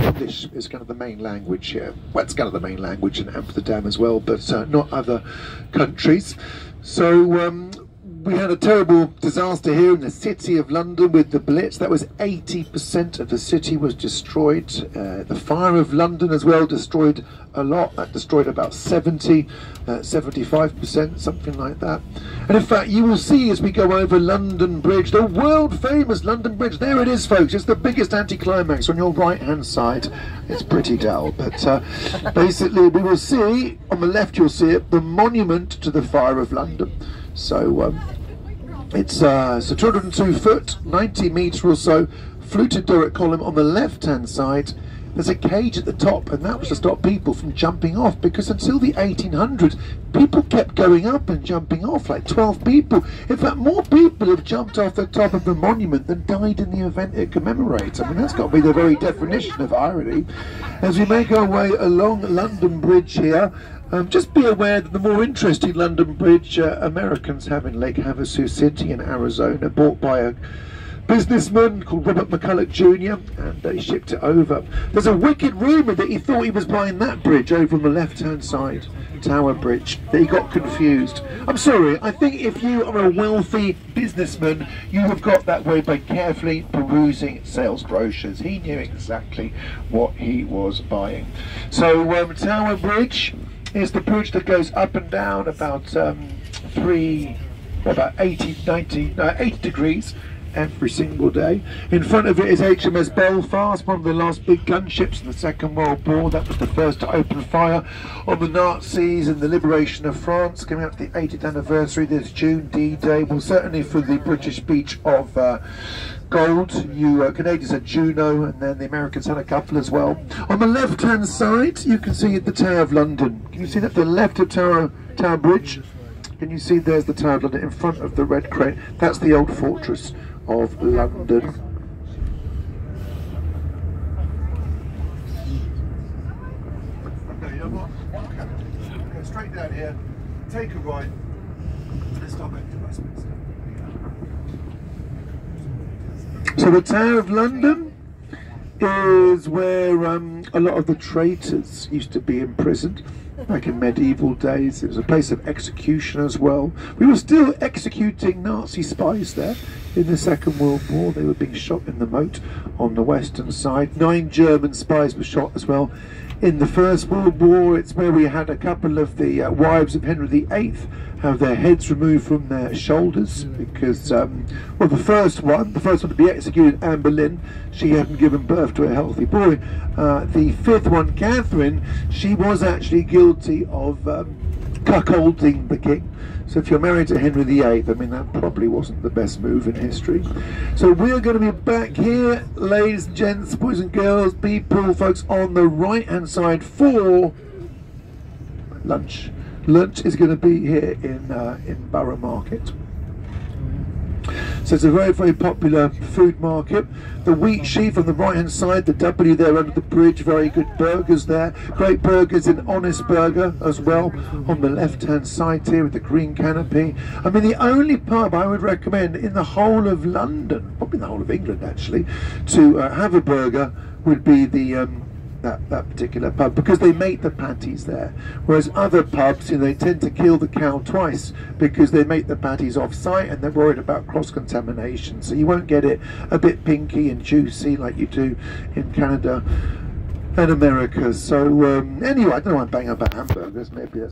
English is kind of the main language here. Well, it's kind of the main language in Amsterdam as well, but not other countries. So we had a terrible disaster here in the city of London with the Blitz. That was 80% of the city was destroyed. The fire of London as well destroyed a lot. That destroyed about 75%, something like that. And in fact, you will see as we go over London Bridge, the world famous London Bridge. There it is, folks. It's the biggest anticlimax on your right hand side. It's pretty dull, but basically we will see, on the left you'll see it, the monument to the fire of London. So it's a 202 foot, 90 metre or so, fluted Doric column. On the left hand side there's a cage at the top, and that was to stop people from jumping off, because until the 1800s people kept going up and jumping off, like 12 people. In fact, more people have jumped off the top of the monument than died in the event it commemorates. I mean, that's got to be the very definition of irony. As we make our way along London Bridge here, just be aware that the more interesting London Bridge Americans have in Lake Havasu City in Arizona, bought by a businessman called Robert McCulloch Jr., and they shipped it over. There's a wicked rumour that he thought he was buying that bridge over on the left-hand side, Tower Bridge, that he got confused. I'm sorry, I think if you are a wealthy businessman, you have got that way by carefully perusing sales brochures. He knew exactly what he was buying. So Tower Bridge is the bridge that goes up and down about 80 degrees every single day. In front of it is HMS Belfast, one of the last big gunships in the Second World War. That was the first to open fire on the Nazis and the liberation of France. Coming up to the 80th anniversary this June, D-Day. Well, certainly for the British beach of Gold, Canadians had Juno, and then the Americans had a couple as well. On the left hand side you can see the Tower of London. Can you see that? The left of Tower Bridge, can you see there's the Tower of London in front of the red crane? That's the old fortress of London. Okay, you know what? Go straight down here, take a right, and stop at Westminster. So the Tower of London is where a lot of the traitors used to be imprisoned back in medieval days. It was a place of execution as well. We were still executing Nazi spies there in the Second World War. They were being shot in the moat on the western side. 9 German spies were shot as well in the First World War. It's where we had a couple of the wives of Henry VIII have their heads removed from their shoulders, because well, the first one to be executed, Anne Boleyn, she hadn't given birth to a healthy boy. The 5th one, Catherine, she was actually guilty of cuckolding the king. So if you're married to Henry VIII, I mean, that probably wasn't the best move in history. So we're going to be back here, ladies and gents, boys and girls, people, folks, on the right hand side for lunch. Lunch is going to be here in Borough Market. So it's a very, very popular food market. The Wheat Sheaf on the right hand side, the W there under the bridge, very good burgers there. Great burgers in Honest Burger as well on the left hand side here with the green canopy. I mean, the only pub I would recommend in the whole of London, probably the whole of England actually, to have a burger would be the that particular pub, because they make the patties there, whereas other pubs, you know, they tend to kill the cow twice because they make the patties off site and they're worried about cross-contamination, so you won't get it a bit pinky and juicy like you do in Canada and America. So anyway, I don't know why I'm banging about hamburgers, maybe that's